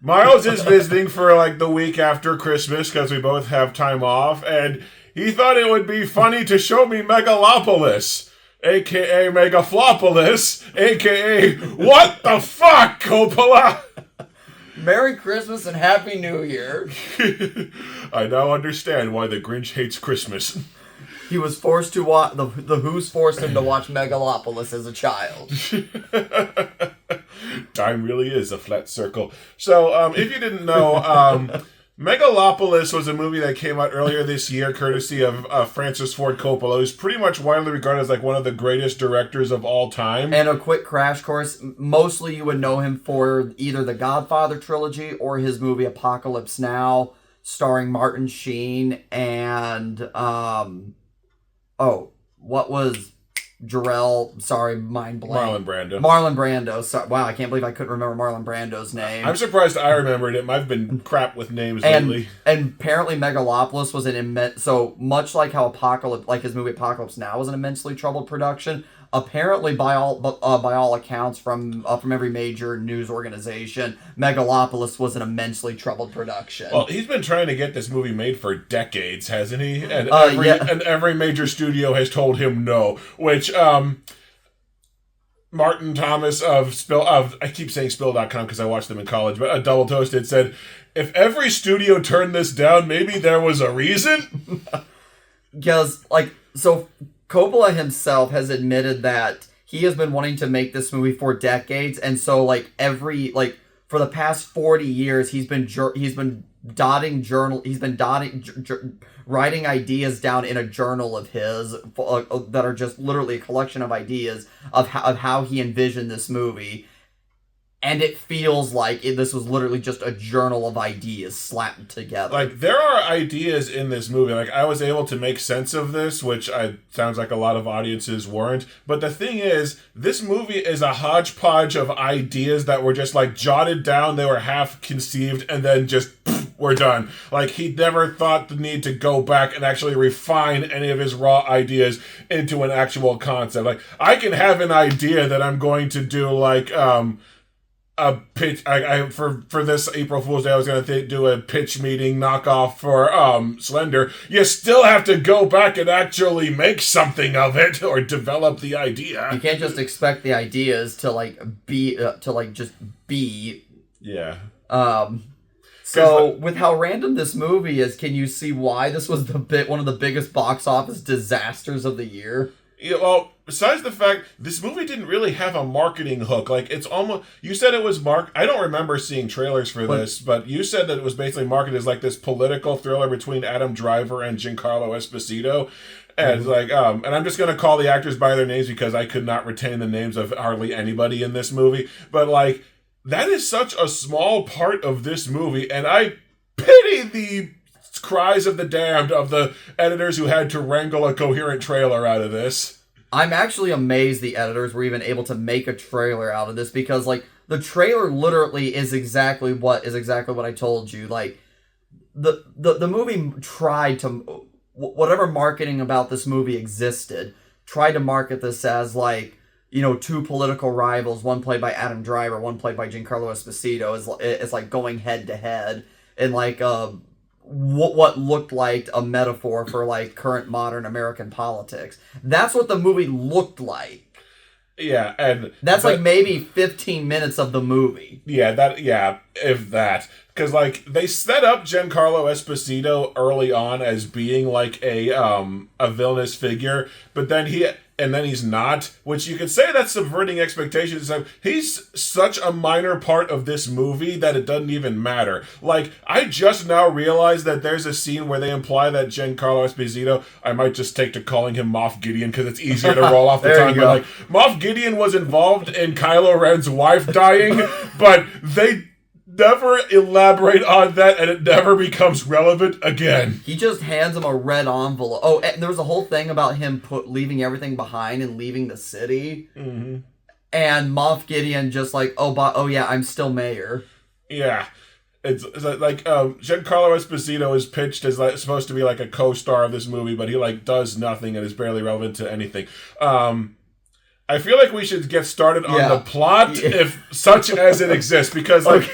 Miles is visiting for like the week after Christmas because we both have time off, and he thought it would be funny to show me Megalopolis, aka Megaflopolis, aka what the fuck, Coppola? Merry Christmas and Happy New Year. I now understand why the Grinch hates Christmas. He was forced to watch, the Who's forced him to watch Megalopolis as a child. Time really is a flat circle. So, if you didn't know, Megalopolis was a movie that came out earlier this year, courtesy of Francis Ford Coppola, who's pretty much widely regarded as like one of the greatest directors of all time. And a quick crash course, mostly you would know him for either the Godfather trilogy or his movie Apocalypse Now, starring Martin Sheen and, what was Jarrell, sorry, mind blank. Marlon Brando. Sorry, wow, I can't believe I couldn't remember Marlon Brando's name. I'm surprised I remembered it. I've been crap with names lately. And apparently Megalopolis was an immense... So, much like how his movie Apocalypse Now was an immensely troubled production, apparently by all accounts from every major news organization, Megalopolis was an immensely troubled production. Well, he's been trying to get this movie made for decades, hasn't he? And every major studio has told him no, which Martin Thomas I keep saying Spill.com because I watched them in college, but Double Toasted said, if every studio turned this down, maybe there was a reason. Because, Coppola himself has admitted that he has been wanting to make this movie for decades, and so for the past 40 years he's been writing ideas down in a journal of his that are just literally a collection of ideas of how he envisioned this movie. And it feels like this was literally just a journal of ideas slapped together. Like, there are ideas in this movie. Like, I was able to make sense of this, which sounds like a lot of audiences weren't. But the thing is, this movie is a hodgepodge of ideas that were just, jotted down. They were half conceived, and then just, we're done. Like, he never thought the need to go back and actually refine any of his raw ideas into an actual concept. Like, I can have an idea that I'm going to do, a pitch. For this April Fool's Day, I was going to do a pitch meeting knockoff for Slender. You still have to go back and actually make something of it or develop the idea. You can't just expect the ideas to just be. Yeah. So with how random this movie is, can you see why this was one of the biggest box office disasters of the year? Yeah, well, besides the fact, this movie didn't really have a marketing hook. It's almost... You said it was I don't remember seeing trailers for this, but you said that it was basically marketed as, this political thriller between Adam Driver and Giancarlo Esposito. And, and I'm just going to call the actors by their names because I could not retain the names of hardly anybody in this movie. But, that is such a small part of this movie, and I pity the cries of the damned of the editors who had to wrangle a coherent trailer out of this. I'm actually amazed the editors were even able to make a trailer out of this because, the trailer literally is exactly what I told you. The movie tried to... Whatever marketing about this movie existed, tried to market this as, two political rivals, one played by Adam Driver, one played by Giancarlo Esposito, is going head-to-head in, what looked like a metaphor for current modern American politics. That's what the movie looked like. Yeah, and that's maybe 15 minutes of the movie. Yeah, if that. Because they set up Giancarlo Esposito early on as being a villainous figure, but then he's not, which you could say that's subverting expectations. He's such a minor part of this movie that it doesn't even matter. I just now realized that there's a scene where they imply that Giancarlo Esposito, I might just take to calling him Moff Gideon because it's easier to roll off the tongue. But Moff Gideon was involved in Kylo Ren's wife dying, but they never elaborate on that, and it never becomes relevant again. He just hands him a red envelope. Oh, and there was a whole thing about him leaving everything behind and leaving the city. Mm-hmm. And Moff Gideon just I'm still mayor. Yeah. It's Giancarlo Esposito is pitched as supposed to be a co-star of this movie, but he does nothing and is barely relevant to anything. I feel like we should get started on Yeah. the plot, if such as it exists, because like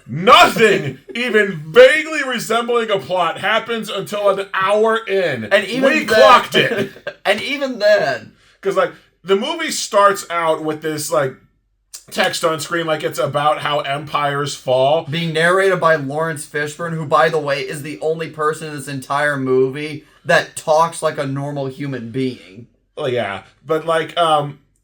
nothing even vaguely resembling a plot happens until an hour in. And even we then, clocked it. And even then, Because like the movie starts out with this like text on screen, like it's about how empires fall. being narrated by Lawrence Fishburne, who, by the way, is the only person in this entire movie that talks like a normal human being. Well, yeah, but like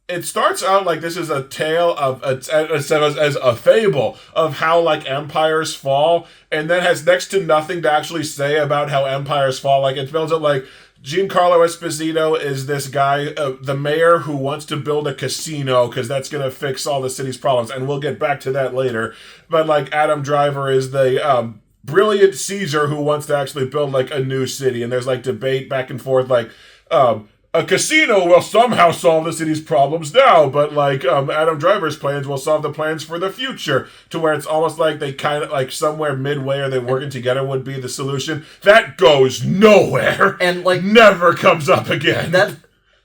it starts out like this is a tale of as a fable of how like empires fall, and then has next to nothing to actually say about how empires fall. Like it builds it like Giancarlo Esposito is this guy, the mayor who wants to build a casino because that's going to fix all the city's problems, and we'll get back to that later. But like Adam Driver is the brilliant Caesar who wants to actually build like a new city, and there's like debate back and forth like a casino will somehow solve the city's problems now, but like Adam Driver's plans will solve the plans for the future, to where it's almost like they kind of like somewhere midway are they working together would be the solution. That goes nowhere And like never comes up again.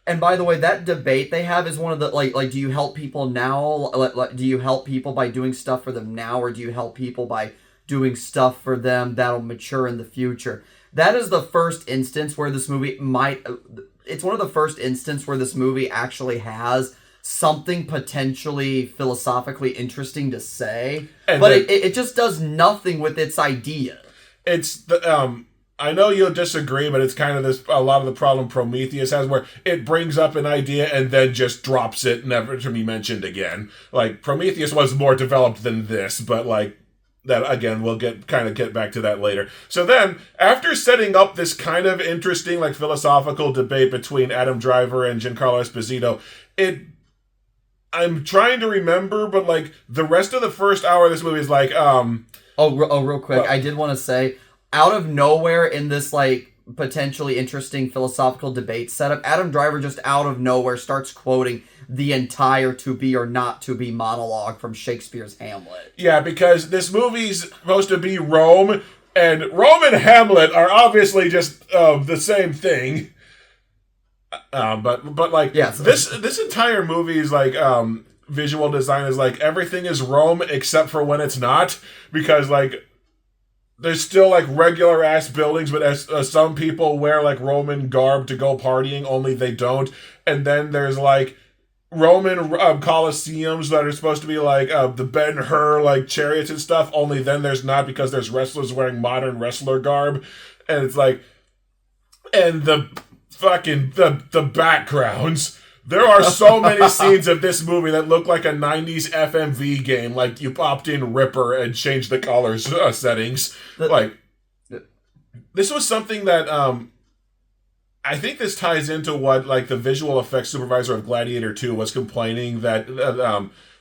and by the way, that debate they have is one of the like do you help people now? Like, do you help people by doing stuff for them now, or do you help people by doing stuff for them that'll mature in the future? That is the first instance where this movie it's one of the first instances where this movie actually has something potentially philosophically interesting to say, but it just does nothing with its idea. It's the I know you'll disagree, but it's kind of a lot of the problem Prometheus has, where it brings up an idea and then just drops it, never to be mentioned again. Like Prometheus was more developed than this, but like that again, we'll get back to that later. So then, after setting up this kind of interesting like philosophical debate between Adam Driver and Giancarlo Esposito, I'm trying to remember, but like the rest of the first hour of this movie is like real quick, I did want to say, out of nowhere in this like potentially interesting philosophical debate setup, Adam Driver just out of nowhere starts quoting the entire to be or not to be monologue from Shakespeare's Hamlet. Yeah, because this movie's supposed to be Rome, and Rome and Hamlet are obviously just the same thing. But like this entire movie is like visual design is like everything is Rome except for when it's not, because like there's still like regular ass buildings, but as some people wear like Roman garb to go partying, only they don't. And then there's like Roman Colosseums that are supposed to be like the Ben-Hur like chariots and stuff, only then there's not, because there's wrestlers wearing modern wrestler garb. And it's like, and the fucking the backgrounds, there are so many scenes of this movie that look like a 90s FMV game, like you popped in Ripper and changed the colors settings. This was something that I think this ties into what like the visual effects supervisor of Gladiator 2 was complaining that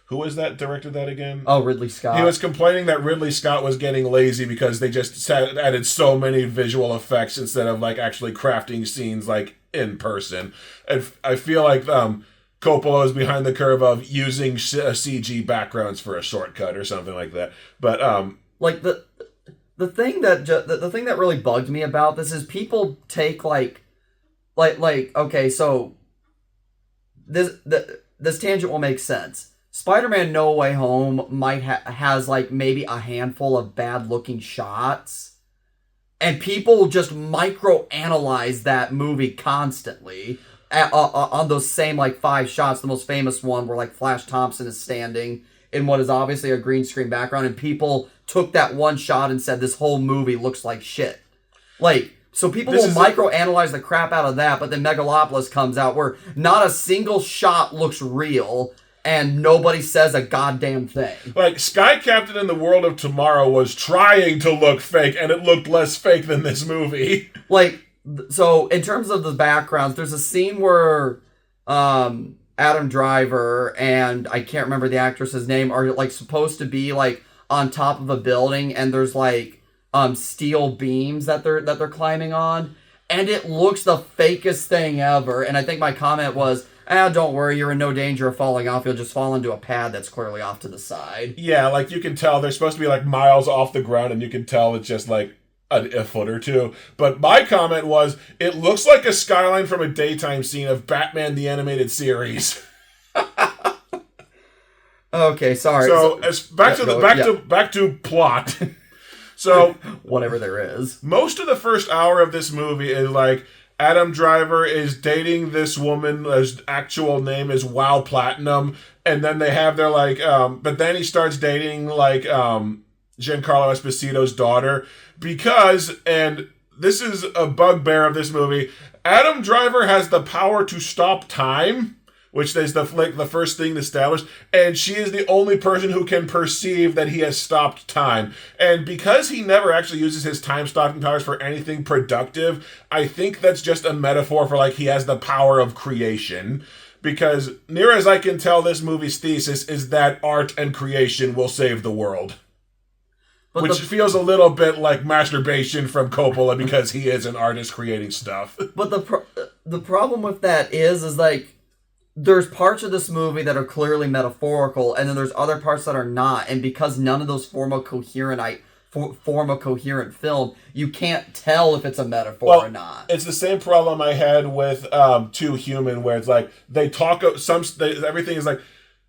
who was that directed that again? Oh, Ridley Scott. He was complaining that Ridley Scott was getting lazy because they just added so many visual effects instead of like actually crafting scenes like in person. And I feel like Coppola is behind the curve of using CG backgrounds for a shortcut or something like that. But like the thing that really bugged me about this is people take like okay, so this tangent will make sense. Spider-Man No Way Home might has like maybe a handful of bad looking shots, and people just micro-analyze that movie constantly on those same like 5 shots. The most famous one where like Flash Thompson is standing in what is obviously a green screen background, and people took that one shot and said this whole movie looks like shit. Like, so people will micro-analyze the crap out of that, but then Megalopolis comes out where not a single shot looks real, and nobody says a goddamn thing. Like, Sky Captain in the World of Tomorrow was trying to look fake, and it looked less fake than this movie. Like, so in terms of the backgrounds, there's a scene where Adam Driver and I can't remember the actress's name are like supposed to be like on top of a building, and there's like steel beams that they're climbing on, and it looks the fakest thing ever. And I think my comment was, don't worry, you're in no danger of falling off. You'll just fall into a pad that's clearly off to the side. Yeah, like you can tell they're supposed to be like miles off the ground, and you can tell it's just like a foot or two. But my comment was, it looks like a skyline from a daytime scene of Batman the Animated Series. Okay, sorry. So as back to plot. So whatever there is. Most of the first hour of this movie is like Adam Driver is dating this woman. His actual name is Wow Platinum, and then they have their like. But then he starts dating like Giancarlo Esposito's daughter because, and this is a bugbear of this movie. Adam Driver has the power to stop time, which is the first thing established, and she is the only person who can perceive that he has stopped time. And because he never actually uses his time-stopping powers for anything productive, I think that's just a metaphor for, like, he has the power of creation. Because, near as I can tell, this movie's thesis is that art and creation will save the world. But which feels a little bit like masturbation from Coppola because he is an artist creating stuff. But the problem with that is like, there's parts of this movie that are clearly metaphorical, and then there's other parts that are not. And because none of those form a coherent film, you can't tell if it's a metaphor or not. It's the same problem I had with Too Human, where it's like they talk everything is like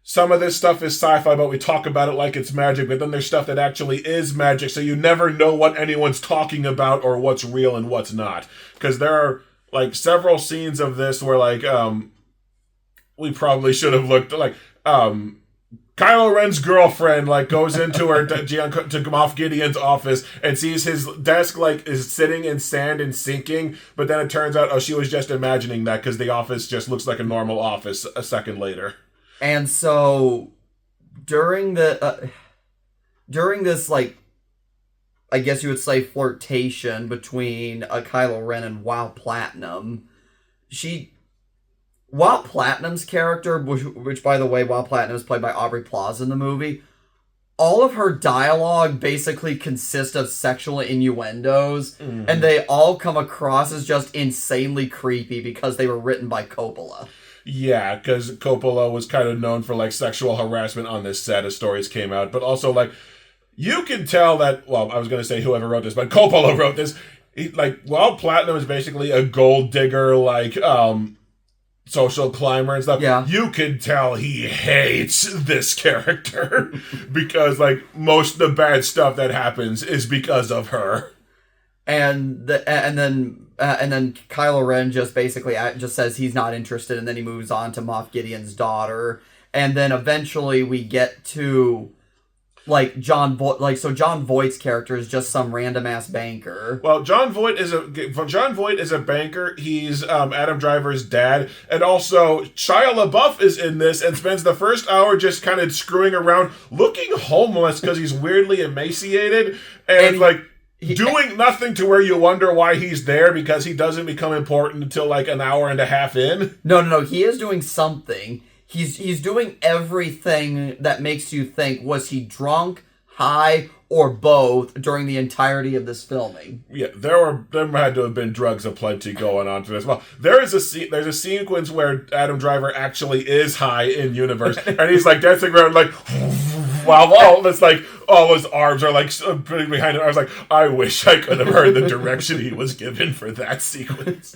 some of this stuff is sci-fi, but we talk about it like it's magic. But then there's stuff that actually is magic, so you never know what anyone's talking about or what's real and what's not. Because there are like several scenes of this where like we probably should have looked like Kylo Ren's girlfriend like goes into her to Moff Gideon's office and sees his desk like is sitting in sand and sinking, but then it turns out she was just imagining that because the office just looks like a normal office a second later. And so during this like, I guess you would say flirtation between Kylo Ren and Wow Platinum, Wow Platinum's character, which by the way, Wow Platinum is played by Aubrey Plaza in the movie, all of her dialogue basically consists of sexual innuendos, and they all come across as just insanely creepy because they were written by Coppola. Yeah, because Coppola was kind of known for like sexual harassment on this set as stories came out, but also like you can tell that. Well, I was going to say whoever wrote this, but Coppola wrote this. Wow Platinum is basically a gold digger, like social climber and stuff. Yeah. You can tell he hates this character because like most of the bad stuff that happens is because of her. And then Kylo Ren just basically just says he's not interested, and then he moves on to Moff Gideon's daughter, and then eventually we get to like John Voight's character is just some random ass banker. Well, John Voight is a banker. He's Adam Driver's dad, and also Shia LaBeouf is in this and spends the first hour just kind of screwing around, looking homeless because he's weirdly emaciated and like doing nothing to where you wonder why he's there because he doesn't become important until like an hour and a half in. No. He is doing something. He's doing everything that makes you think, was he drunk, high, or both during the entirety of this filming? Yeah, there had to have been drugs aplenty going on to this. Well, there's a sequence where Adam Driver actually is high in universe, and he's like dancing around like while all his arms are like behind him. I was like, I wish I could have heard the direction he was given for that sequence.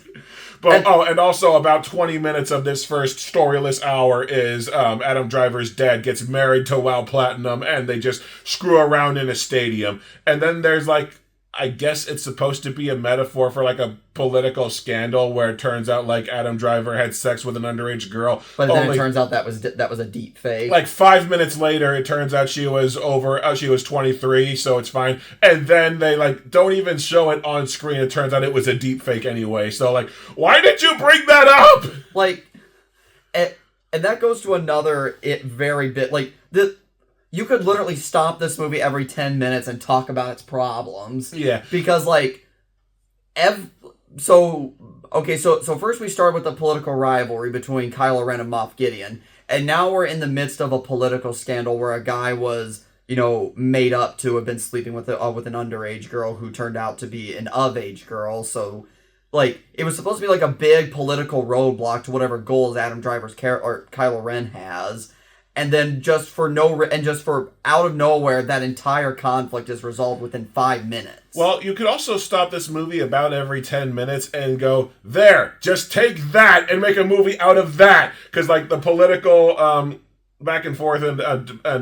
But and also about 20 minutes of this first storyless hour is Adam Driver's dad gets married to Wow Platinum, and they just screw around in a stadium. And then there's like, I guess it's supposed to be a metaphor for like a political scandal where it turns out like Adam Driver had sex with an underage girl. But then it turns out that was a deep fake. Like 5 minutes later, it turns out she was 23, so it's fine. And then they like don't even show it on screen. It turns out it was a deep fake anyway. So like, why did you bring that up? Like, and that goes to another very bit like the. You could literally stop this movie every 10 minutes and talk about its problems. Yeah. Because, like, so first we start with the political rivalry between Kylo Ren and Moff Gideon. And now we're in the midst of a political scandal where a guy was, made up to have been sleeping with an underage girl who turned out to be an of-age girl. So, like, it was supposed to be, like, a big political roadblock to whatever goals Adam Driver's or Kylo Ren has. and then just for out of nowhere, that entire conflict is resolved within 5 minutes. Well, you could also stop this movie about every 10 minutes and go, there, just take that and make a movie out of that. Because, like, the political back and forth and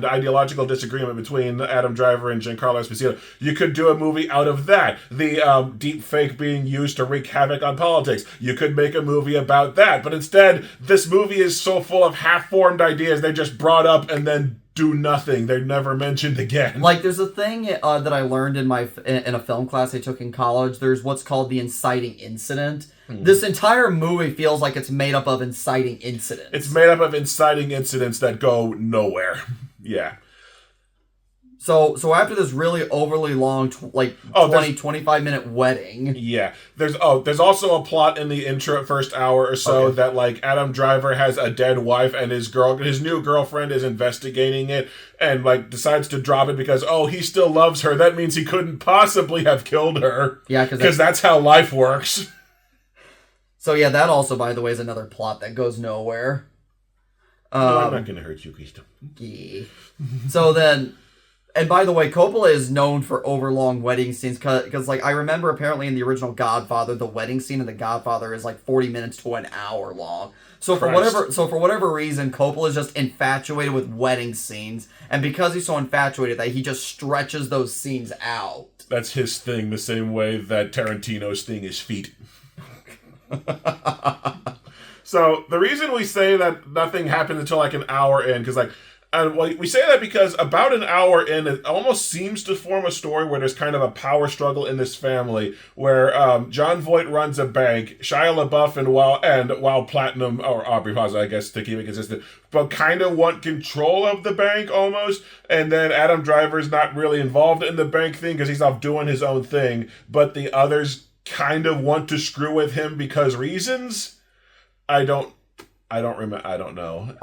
ideological disagreement between Adam Driver and Giancarlo Esposito, you could do a movie out of that. The deep fake being used to wreak havoc on politics, you could make a movie about that. But instead, this movie is so full of half-formed ideas they just brought up and then do nothing. They're never mentioned again. Like, there's a thing that I learned in a film class I took in college. There's what's called the inciting incident. This entire movie feels like it's made up of inciting incidents. It's made up of inciting incidents that go nowhere. Yeah. So after this really overly long, 25 minute wedding. Yeah. There's also a plot in the first hour or so that, like, Adam Driver has a dead wife and his new girlfriend is investigating it and, like, decides to drop it because, he still loves her. That means he couldn't possibly have killed her. Yeah, because that's how life works. So yeah, that also, by the way, is another plot that goes nowhere. No, I'm not going to hurt you, Cristo. Yeah. So then... And by the way, Coppola is known for overlong wedding scenes because, like, I remember apparently in the original Godfather, the wedding scene in the Godfather is like 40 minutes to an hour long. So for whatever reason, Coppola is just infatuated with wedding scenes, and because he's so infatuated that he just stretches those scenes out. That's his thing, the same way that Tarantino's thing is feet. So the reason we say that nothing happened until like an hour in, because like. And we say that because about an hour in, it almost seems to form a story where there's kind of a power struggle in this family, where John Voight runs a bank, Shia LaBeouf and Wild Platinum, or Aubrey Plaza, I guess, to keep it consistent, but kind of want control of the bank almost, and then Adam Driver's not really involved in the bank thing because he's off doing his own thing, but the others kind of want to screw with him because reasons? I don't know.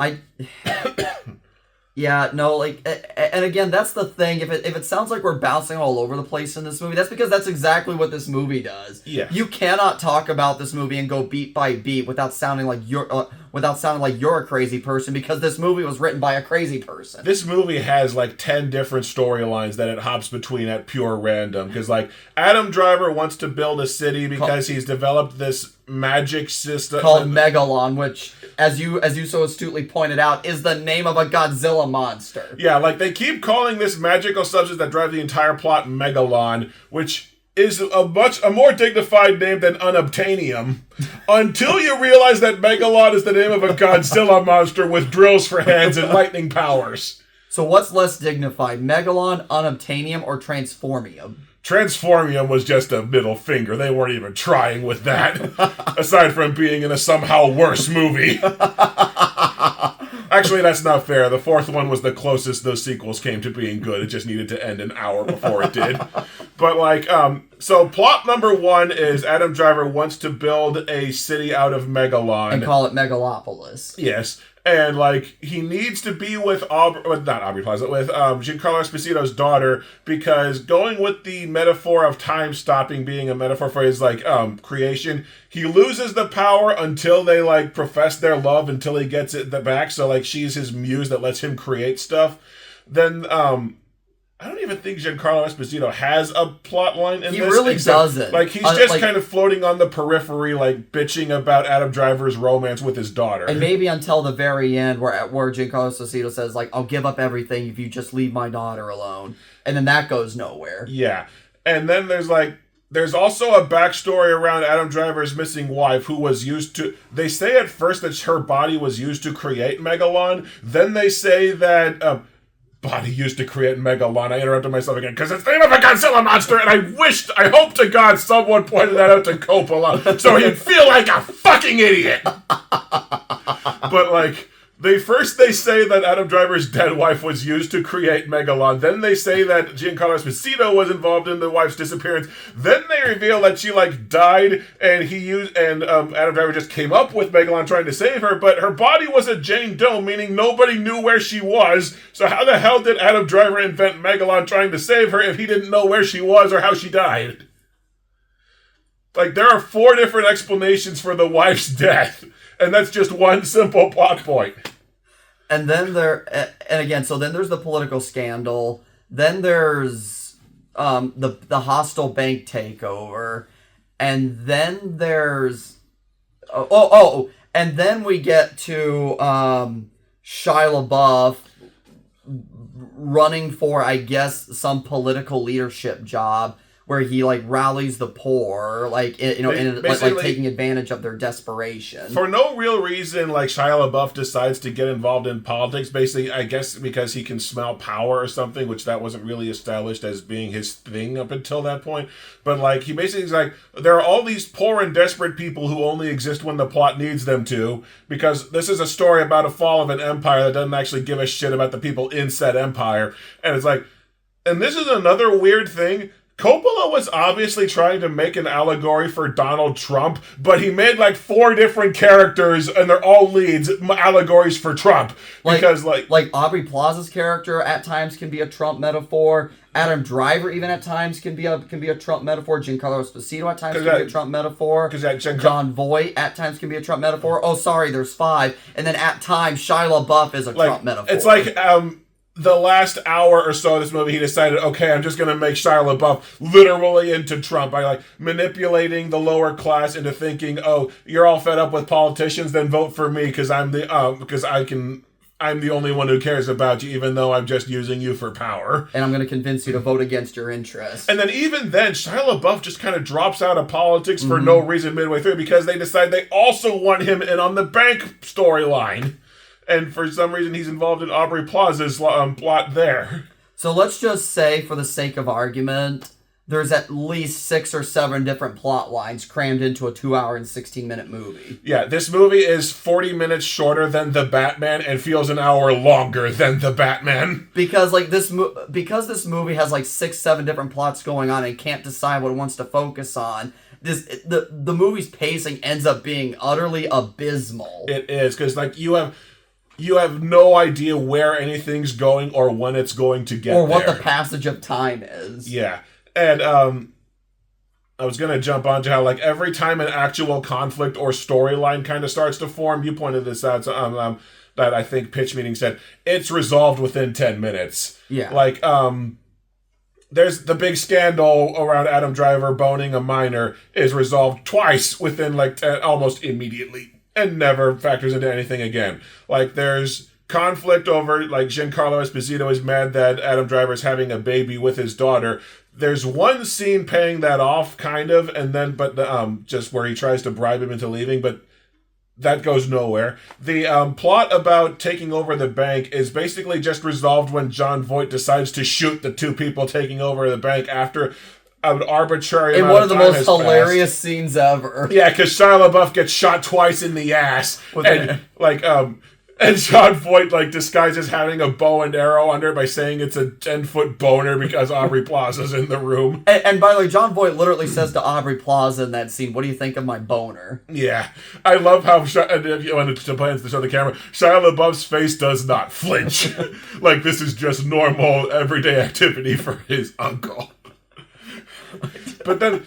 Yeah, no, like, and again, that's the thing. If it sounds like we're bouncing all over the place in this movie, that's because that's exactly what this movie does. Yeah. You cannot talk about this movie and go beat by beat without sounding like you're a crazy person, because this movie was written by a crazy person. This movie has like 10 different storylines that it hops between at pure random. Because like Adam Driver wants to build a city because he's developed this magic system called Megalon, which, as you so astutely pointed out, is the name of a Godzilla monster. Yeah, like they keep calling this magical substance that drives the entire plot Megalon, which is a more dignified name than unobtainium, until you realize that Megalon is the name of a Godzilla monster with drills for hands and lightning powers. So what's less dignified, Megalon, unobtainium, or transformium? Transformium was just a middle finger. They weren't even trying with that, aside from being in a somehow worse movie. Actually, that's not fair. The fourth one was the closest those sequels came to being good. It just needed to end an hour before it did. But, like, so plot number one is Adam Driver wants to build a city out of Megalon. And call it Megalopolis. Yes. And, like, he needs to be with Giancarlo Esposito's daughter, because going with the metaphor of time stopping being a metaphor for his, like, creation, he loses the power until they, like, profess their love until he gets it back. So, like, she's his muse that lets him create stuff. Then, I don't even think Giancarlo Esposito has a plot line in this. He really doesn't. Like, he's just kind of floating on the periphery, like, bitching about Adam Driver's romance with his daughter. And maybe until the very end where Giancarlo Esposito says, like, I'll give up everything if you just leave my daughter alone. And then that goes nowhere. Yeah. And then there's also a backstory around Adam Driver's missing wife, who was used to... They say at first that her body was used to create Megalon. Then they say that... body used to create Megalon. I interrupted myself again because it's the name of a Godzilla monster, and I hope to God someone pointed that out to Coppola so he'd feel like a fucking idiot. But, like, they say that Adam Driver's dead wife was used to create Megalon. Then they say that Giancarlo Esposito was involved in the wife's disappearance. Then they reveal that she, like, died, and Adam Driver just came up with Megalon trying to save her, but her body was a Jane Doe, meaning nobody knew where she was. So how the hell did Adam Driver invent Megalon trying to save her if he didn't know where she was or how she died? Like, there are 4 different explanations for the wife's death, and that's just one simple plot point. And then so then there's the political scandal. Then there's the hostile bank takeover, and then there's and then we get to Shia LaBeouf running for, I guess, some political leadership job where he like rallies the poor, like taking advantage of their desperation for no real reason. Like Shia LaBeouf decides to get involved in politics, basically, I guess because he can smell power or something, which that wasn't really established as being his thing up until that point. But like he basically is like, there are all these poor and desperate people who only exist when the plot needs them to, because this is a story about a fall of an empire that doesn't actually give a shit about the people in said empire. And it's like, and this is another weird thing. Coppola was obviously trying to make an allegory for Donald Trump, but he made like 4 different characters, and they're all leads, allegories for Trump. Because like Aubrey Plaza's character at times can be a Trump metaphor. Adam Driver even at times can be a Trump metaphor. Giancarlo Esposito at times can be a Trump metaphor. John Voight at times can be a Trump metaphor. Oh, sorry, there's 5. And then at times Shia LaBeouf is a Trump metaphor. It's like the last hour or so of this movie, he decided, okay, I'm just going to make Shia LaBeouf literally into Trump by like manipulating the lower class into thinking, oh, you're all fed up with politicians, then vote for me because I'm the only one who cares about you, even though I'm just using you for power. And I'm going to convince you to vote against your interests. And then even then, Shia LaBeouf just kind of drops out of politics for no reason midway through because they decide they also want him in on the bank storyline. And for some reason, he's involved in Aubrey Plaza's plot there. So let's just say, for the sake of argument, there's at least 6 or 7 different plot lines crammed into a 2-hour and 16-minute movie. Yeah, this movie is 40 minutes shorter than The Batman and feels an hour longer than The Batman. Because this movie has like 6-7 different plots going on and can't decide what it wants to focus on. The movie's pacing ends up being utterly abysmal. It is, because like you have no idea where anything's going or when it's going to get or what there. The passage of time is. Yeah. And I was going to jump onto how like every time an actual conflict or storyline kind of starts to form, you pointed this out, that I think Pitch Meeting said, it's resolved within 10 minutes. Yeah. Like, there's the big scandal around Adam Driver boning a minor is resolved twice within like almost immediately. And never factors into anything again. Like, there's conflict over, like, Giancarlo Esposito is mad that Adam Driver's having a baby with his daughter. There's one scene paying that off, kind of, and then, just where he tries to bribe him into leaving, but that goes nowhere. The plot about taking over the bank is basically just resolved when John Voight decides to shoot the 2 people taking over the bank after an arbitrary amount one of of the time most hilarious scenes ever. Yeah, because Shia LaBeouf gets shot twice in the ass, and John Voight like disguises having a bow and arrow under it by saying it's a 10-foot boner because Aubrey Plaza's in the room. And by the way, John Voight literally says to Aubrey Plaza in that scene, "What do you think of my boner?" Yeah, I love how if you wanted to play to show the camera, Shia LaBeouf's face does not flinch. Like this is just normal everyday activity for his uncle. But then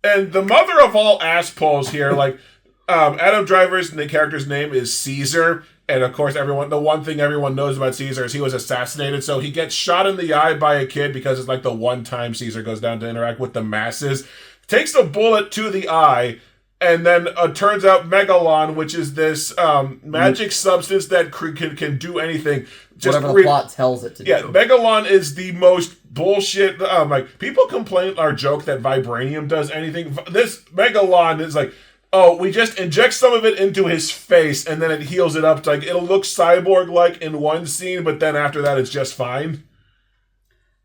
and the mother of all assholes here, like, Adam Driver's the character's name is Caesar, and of course the one thing everyone knows about Caesar is he was assassinated, so he gets shot in the eye by a kid because it's like the one time Caesar goes down to interact with the masses, takes a bullet to the eye, and then turns out Megalon, which is this magic substance that can do anything. Whatever the plot tells it to do. Yeah, Megalon is the most bullshit. Like people complain or joke that vibranium does anything. This Megalon is like, oh, we just inject some of it into his face and then it heals it up. Like it'll look cyborg-like in one scene, but then after that, it's just fine.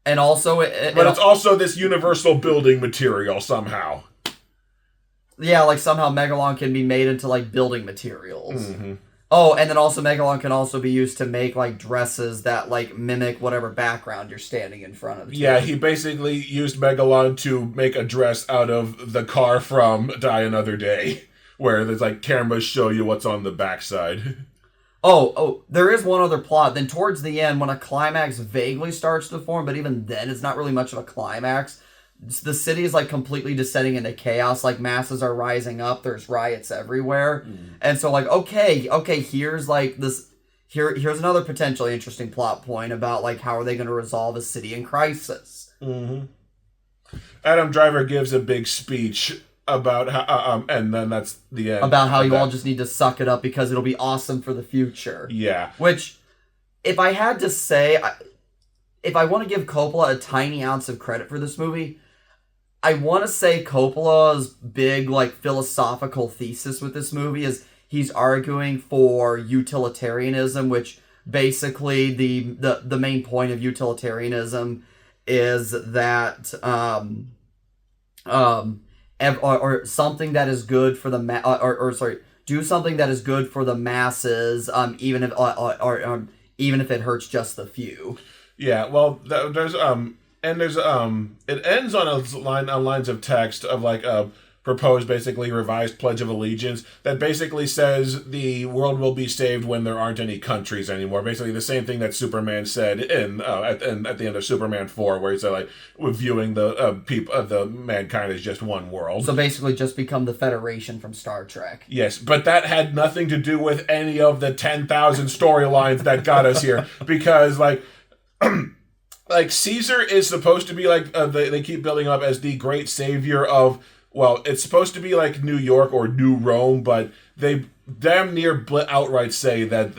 And also, it's also this universal building material somehow. Yeah, like somehow Megalon can be made into like building materials. Mm-hmm. Oh, and then also Megalon can also be used to make like dresses that like mimic whatever background you're standing in front of. Yeah, he basically used Megalon to make a dress out of the car from Die Another Day, where there's like cameras show you what's on the backside. Oh, there is one other plot. Then towards the end, when a climax vaguely starts to form, but even then it's not really much of a climax. The city is like completely descending into chaos. Like masses are rising up. There's riots everywhere, and so like okay, here's like this. here's another potentially interesting plot point about like how are they going to resolve a city in crisis. Mm-hmm. Adam Driver gives a big speech about how, and then that's the end. About how you all just need to suck it up because it'll be awesome for the future. Yeah. Which, if I had to say, if I want to give Coppola a tiny ounce of credit for this movie, I want to say Coppola's big, like, philosophical thesis with this movie is he's arguing for utilitarianism, which basically the main point of utilitarianism is that or something that is good for the do something that is good for the masses, even if it hurts just the few. Yeah, well, there's it ends on lines of text of like proposed, basically revised Pledge of Allegiance that basically says the world will be saved when there aren't any countries anymore. Basically, the same thing that Superman said at the end of Superman 4, where he said like we're viewing the mankind as just one world. So basically, just become the Federation from Star Trek. Yes, but that had nothing to do with any of the 10,000 storylines that got us here, because like. Like Caesar is supposed to be like they keep building up as the great savior of, well, it's supposed to be like New York or New Rome, but they damn near outright say that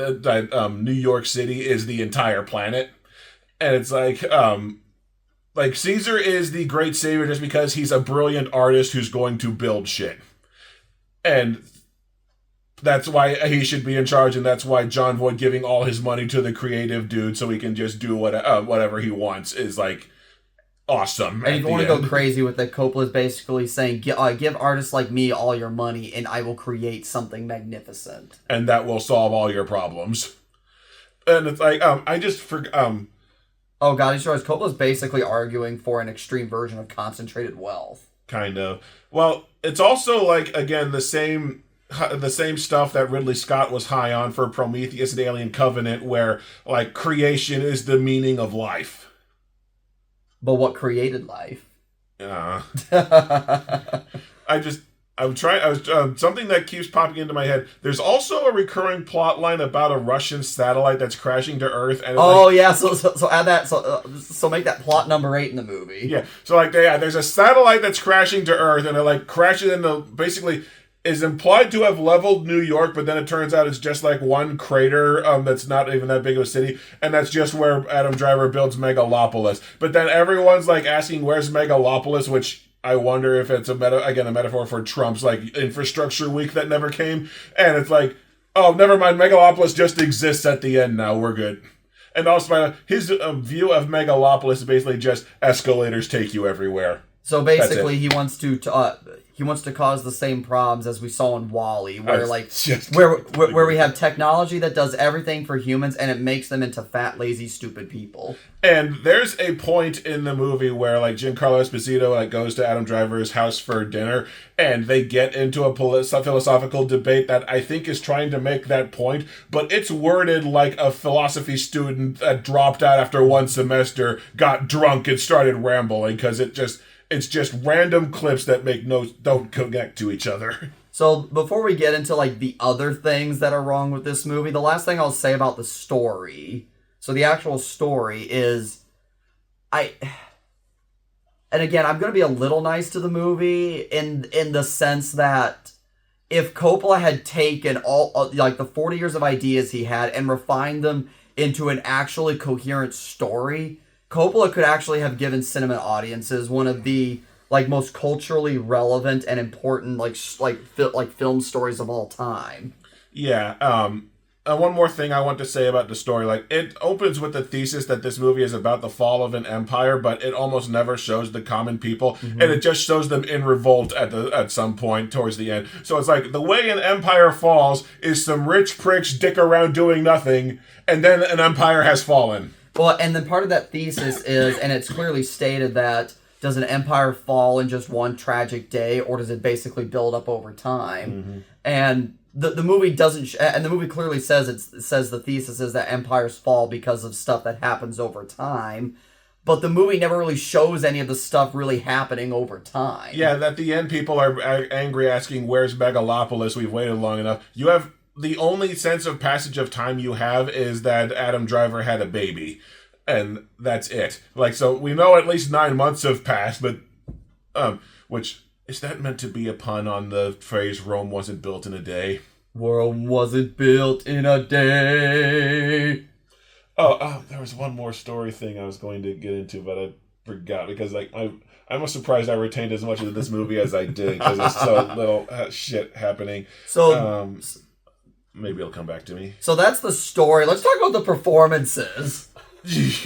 New York City is the entire planet, and it's like Caesar is the great savior just because he's a brilliant artist who's going to build shit, and that's why he should be in charge, and that's why John Voight giving all his money to the creative dude so he can just do whatever he wants is like awesome. And if you want to go crazy with it, Coppola's basically saying, give artists like me all your money and I will create something magnificent. And that will solve all your problems. And it's like, I just forgot. Oh god, he sure Coppola's basically arguing for an extreme version of concentrated wealth. Kind of. Well, it's also like, again, the same stuff that Ridley Scott was high on for Prometheus and Alien Covenant, where like creation is the meaning of life. But what created life? Something that keeps popping into my head. There's also a recurring plot line about a Russian satellite that's crashing to Earth. And so add that. So make that plot number 8 in the movie. Yeah. So like, there's a satellite that's crashing to Earth, and it like crashes into basically. Is implied to have leveled New York, but then it turns out it's just like one crater that's not even that big of a city, and that's just where Adam Driver builds Megalopolis. But then everyone's like asking, where's Megalopolis, which I wonder if it's a metaphor for Trump's like infrastructure week that never came. And it's like, oh, never mind, Megalopolis just exists at the end now, we're good. And also his view of Megalopolis is basically just escalators take you everywhere. So basically, he wants to cause the same problems as we saw in WALL-E, where where we have technology that does everything for humans and it makes them into fat, lazy, stupid people. And there's a point in the movie where like Giancarlo Esposito like goes to Adam Driver's house for dinner, and they get into a philosophical debate that I think is trying to make that point, but it's worded like a philosophy student that dropped out after one semester, got drunk, and started rambling because it's just random clips that don't connect to each other. So before we get into like the other things that are wrong with this movie, the last thing I'll say about the story. So the actual story is, and again, I'm going to be a little nice to the movie in the sense that if Coppola had taken all like the 40 years of ideas he had and refined them into an actually coherent story, Coppola could actually have given cinema audiences one of the like most culturally relevant and important like film stories of all time. Yeah. One more thing I want to say about the story, like it opens with the thesis that this movie is about the fall of an empire, but it almost never shows the common people, and it just shows them in revolt at some point towards the end. So it's like the way an empire falls is some rich pricks dick around doing nothing, and then an empire has fallen. Well, and then part of that thesis is, and it's clearly stated that, does an empire fall in just one tragic day, or does it basically build up over time? Mm-hmm. And the movie doesn't, and the movie clearly says the thesis is that empires fall because of stuff that happens over time, but the movie never really shows any of the stuff really happening over time. Yeah, at the end, people are angry asking, "Where's Megalopolis? We've waited long enough." You have the only sense of passage of time you have is that Adam Driver had a baby. And that's it. Like, so we know at least 9 months have passed, but, which, is that meant to be a pun on the phrase, Rome wasn't built in a day? Rome wasn't built in a day. Oh, there was one more story thing I was going to get into, but I forgot, because, like, I'm surprised I retained as much of this movie as I did, because there's so little shit happening. So, maybe it'll come back to me. So that's the story. Let's talk about the performances.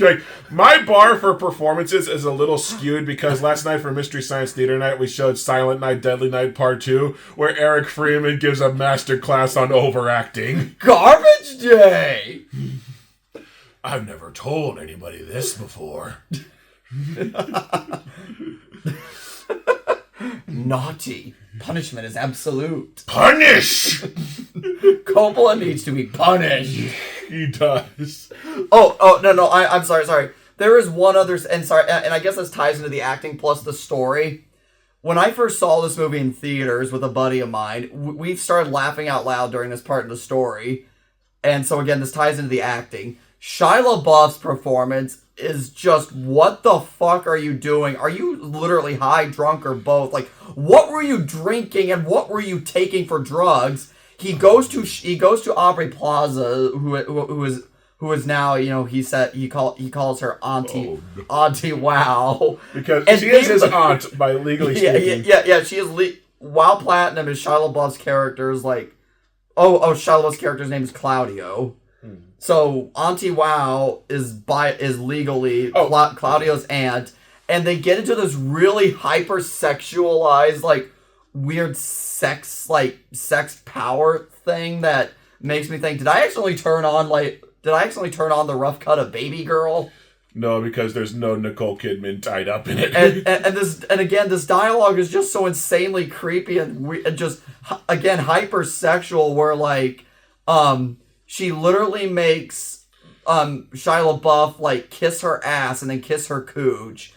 Like, my bar for performances is a little skewed because last night for Mystery Science Theater Night we showed Silent Night, Deadly Night Part 2, where Eric Freeman gives a master class on overacting. Garbage Day! I've never told anybody this before. Naughty. Punishment is absolute. Punish! Coppola needs to be punished. He does. Oh, no, I'm sorry. There is one other, and I guess this ties into the acting plus the story. When I first saw this movie in theaters with a buddy of mine, we started laughing out loud during this part of the story. And so again, this ties into the acting. Shia LaBeouf's performance is just, what the fuck are you doing? Are you literally high, drunk, or both? Like, what were you drinking and what were you taking for drugs? He goes to Aubrey Plaza, who is now, you know, he calls her Auntie Wow, because she is his aunt by legally speaking. Yeah, she is. Wow Platinum is Shia LaBeouf's character is like, Shia LaBeouf's character's name is Claudio. So Auntie Wow is legally Claudio's aunt, and they get into this really hypersexualized, like, weird sex power thing that makes me think, did I actually turn on the rough cut of Baby Girl? No, because there's no Nicole Kidman tied up in it. and again, this dialogue is just so insanely creepy and just, again, hypersexual, where, like, she literally makes Shia LaBeouf, like, kiss her ass and then kiss her cooch.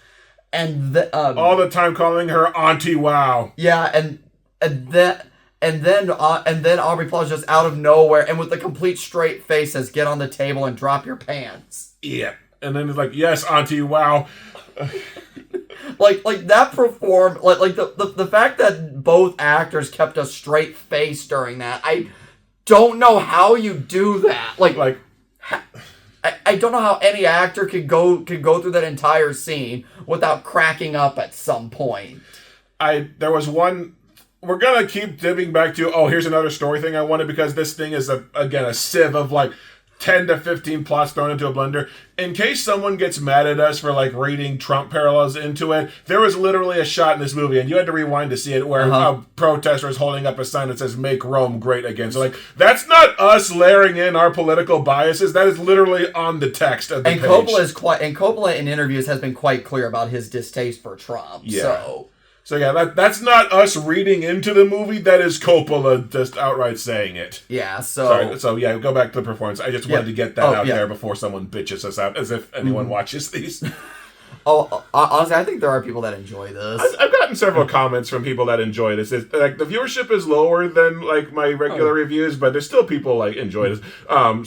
And all the time calling her Auntie Wow. Yeah, and then Aubrey Plaza just out of nowhere and with a complete straight face says, "Get on the table and drop your pants." Yeah, and then it's like, "Yes, Auntie Wow." like that the fact that both actors kept a straight face during that. I don't know how you do that. I don't know how any actor could go through that entire scene without cracking up at some point. There was one. We're gonna keep dipping back to, here's another story thing I wanted, because this thing is a sieve of like 10 to 15 plots thrown into a blender. In case someone gets mad at us for like reading Trump parallels into it, there was literally a shot in this movie, and you had to rewind to see it, where a protester is holding up a sign that says "Make Rome Great Again." So like, that's not us layering in our political biases. That is literally on the text of the page. Coppola in interviews has been quite clear about his distaste for Trump. Yeah. So yeah, that's not us reading into the movie. That is Coppola just outright saying it. Yeah. So yeah, go back to the performance. I just wanted to get that out there before someone bitches us out, as if anyone watches these. Honestly, I think there are people that enjoy this. I've gotten several comments from people that enjoy this. It's, like, the viewership is lower than like my regular reviews, but there's still people like enjoy this.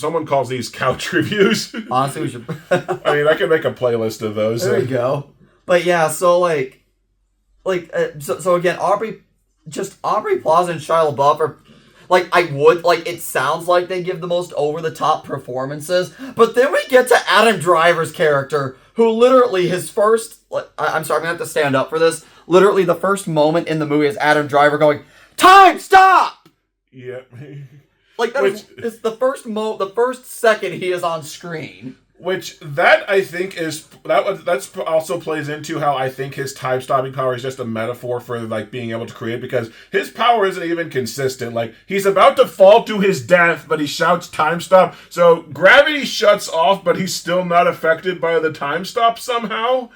Someone calls these couch reviews. Honestly, we should. I mean, I can make a playlist of those. There you go. But yeah, so so again, Aubrey Plaza and Shia LaBeouf are, it sounds like they give the most over-the-top performances, but then we get to Adam Driver's character, who literally his first, I'm sorry, I'm gonna have to stand up for this, literally the first moment in the movie is Adam Driver going, "Time, stop!" Yep. It's the first second he is on screen. Which, that I think that's also plays into how I think his time-stopping power is just a metaphor for, like, being able to create, because his power isn't even consistent. Like, he's about to fall to his death, but he shouts time stop, so gravity shuts off, but he's still not affected by the time stop somehow.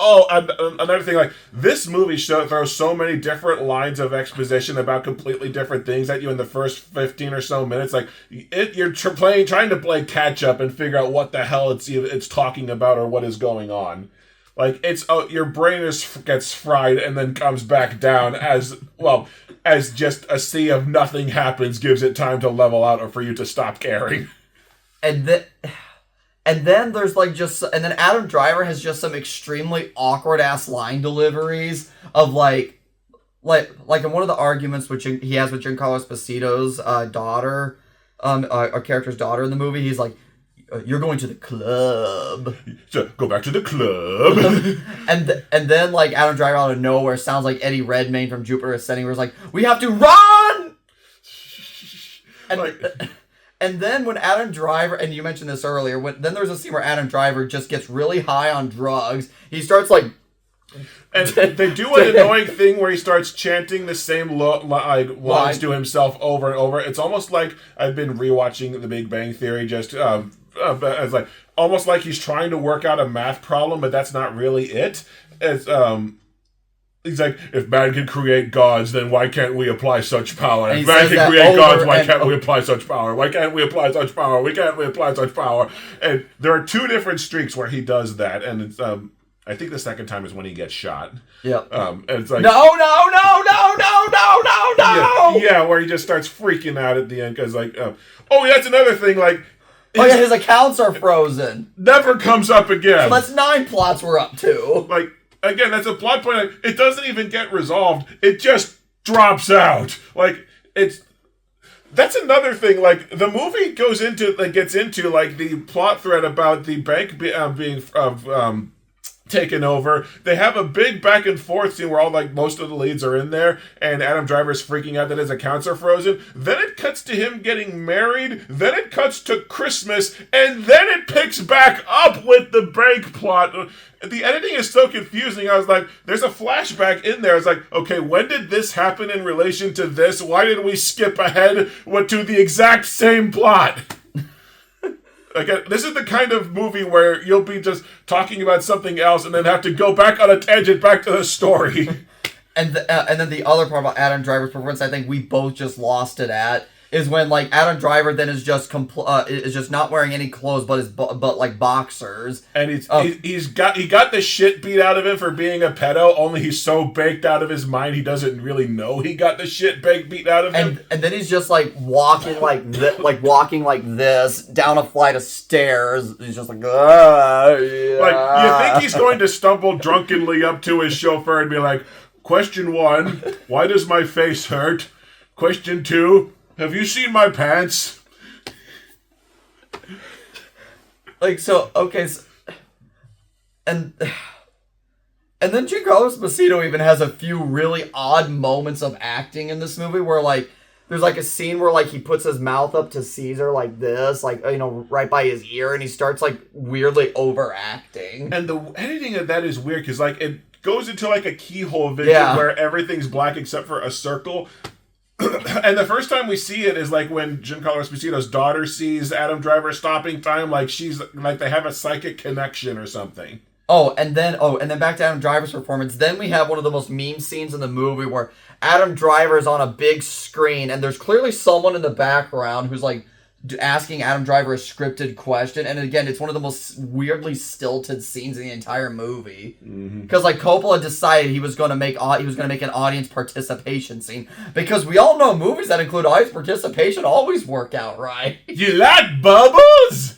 Another thing, like, this movie throws so many different lines of exposition about completely different things at you in the first 15 or so minutes. Like, you're trying to play catch up and figure out what the hell it's talking about or what is going on. Like it's your brain gets fried and then comes back down as just a sea of nothing happens gives it time to level out or for you to stop caring. And then there's and then Adam Driver has just some extremely awkward ass line deliveries of like in one of the arguments which he has with Giancarlo Esposito's daughter, a character's daughter in the movie. He's like, "You're going to the club." So go back to the club. and then like Adam Driver out of nowhere sounds like Eddie Redmayne from Jupiter Ascending, where it's like, "We have to run." And then when Adam Driver, and you mentioned this earlier, then there's a scene where Adam Driver just gets really high on drugs. He starts like... And they do an annoying thing where he starts chanting the same lines to himself over and over. It's almost like I've been rewatching The Big Bang Theory, just it's like almost like he's trying to work out a math problem, but that's not really it. It's he's like, if man can create gods, then why can't we apply such power? If man can create gods, why can't we apply such power? Why can't we apply such power? Why can't we apply such power? And there are two different streaks where he does that, and it's I think the second time is when he gets shot. Yep. And it's like, no. Yeah, where he just starts freaking out at the end because like, that's another thing. Like, his accounts are frozen. Never comes up again. So that's 9 plots we're up to. Like, again, that's a plot point. Like, it doesn't even get resolved. It just drops out. Like, that's another thing. Like, the movie gets into like the plot thread about the bank being taken over. They have a big back and forth scene where most of the leads are in there, and Adam Driver's freaking out that his accounts are frozen. Then it cuts to him getting married. Then it cuts to Christmas, and then it picks back up with the bank plot. The editing is so confusing. I was like, there's a flashback in there. I was like, okay, when did this happen in relation to this? Why did we skip ahead to the exact same plot? Again, this is the kind of movie where you'll be just talking about something else and then have to go back on a tangent back to the story. And then the other part about Adam Driver's performance, I think we both just lost it at, is when like Adam Driver then is just not wearing any clothes but like boxers, and he got the shit beat out of him for being a pedo. Only he's so baked out of his mind he doesn't really know he got the shit beat out of him. And then he's just like walking walking like this down a flight of stairs. He's just like, yeah. Like, you think he's going to stumble drunkenly up to his chauffeur and be like, "Question 1, why does my face hurt? Question 2, have you seen my pants?" Like, so, okay, so, and then Giancarlo Esposito even has a few really odd moments of acting in this movie where, like, there's, like, a scene where, like, he puts his mouth up to Caesar like this, like, you know, right by his ear, and he starts, like, weirdly overacting. And the editing of that is weird, because, like, it goes into, like, a keyhole vision where everything's black except for a circle. And the first time we see it is like when Giancarlo Esposito's daughter sees Adam Driver stopping time, like they have a psychic connection or something. And then back to Adam Driver's performance. Then we have one of the most meme scenes in the movie where Adam Driver's on a big screen and there's clearly someone in the background who's like asking Adam Driver a scripted question, and again, it's one of the most weirdly stilted scenes in the entire movie. Because like Coppola decided he was going to make an audience participation scene, because we all know movies that include audience participation always work out right. You like bubbles?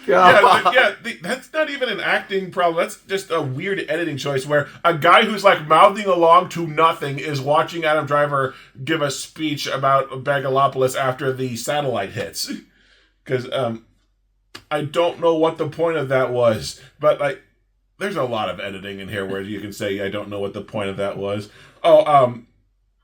That's not even an acting problem. That's just a weird editing choice where a guy who's like mouthing along to nothing is watching Adam Driver give a speech about Megalopolis after the satellite hits. Because I don't know what the point of that was, but like there's a lot of editing in here where you can say I don't know what the point of that was.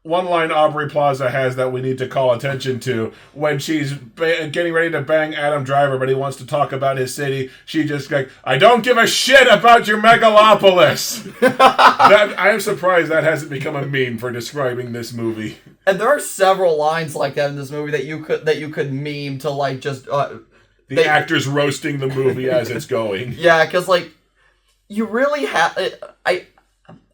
One line Aubrey Plaza has that we need to call attention to when she's getting ready to bang Adam Driver, but he wants to talk about his city. She just like, "I don't give a shit about your Megalopolis." I am surprised that hasn't become a meme for describing this movie. And there are several lines like that in this movie that you could meme to like just actors roasting the movie as it's going. Yeah, because like you really have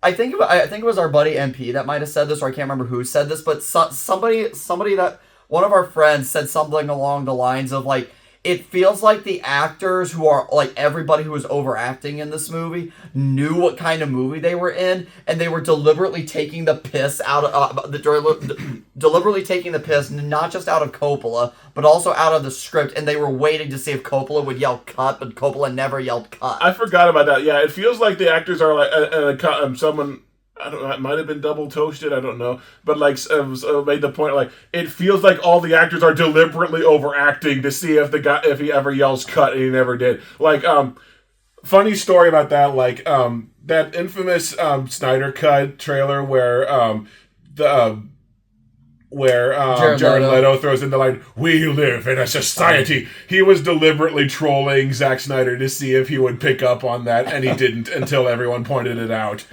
I think it was our buddy MP that might have said this, or I can't remember who said this, but somebody that one of our friends said something along the lines of like, it feels like the actors who are like everybody who was overacting in this movie knew what kind of movie they were in, and they were deliberately taking the piss out of deliberately taking the piss not just out of Coppola but also out of the script, and they were waiting to see if Coppola would yell cut, but Coppola never yelled cut. I forgot about that. Yeah, it feels like the actors are like someone. I don't know, it might have been double toasted, I don't know. But, like, made the point, like, it feels like all the actors are deliberately overacting to see if he ever yells cut, and he never did. Like, funny story about that, like, that infamous Snyder Cut trailer where Jared Leto throws in the line, "We live in a society." He was deliberately trolling Zack Snyder to see if he would pick up on that, and he didn't until everyone pointed it out.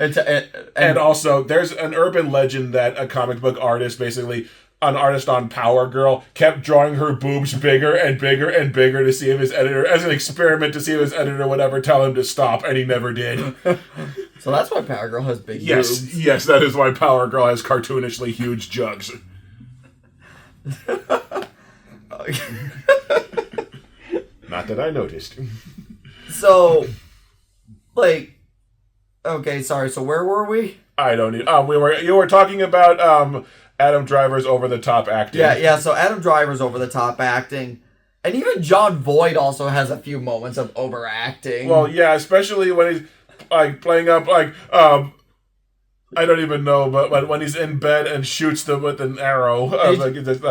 And also, there's an urban legend that a comic book artist, basically an artist on Power Girl, kept drawing her boobs bigger and bigger and bigger to see if his editor, as an experiment to see if his editor would ever tell him to stop, and he never did. So that's why Power Girl has big boobs. Yes, that is why Power Girl has cartoonishly huge jugs. Not that I noticed. So, like, okay, sorry. So where were we? I don't need. You were talking about Adam Driver's over the top acting. Yeah. So Adam Driver's over the top acting, and even Jon Voight also has a few moments of overacting. Well, yeah, especially when he's like playing up like I don't even know, but when he's in bed and shoots them with an arrow, like it's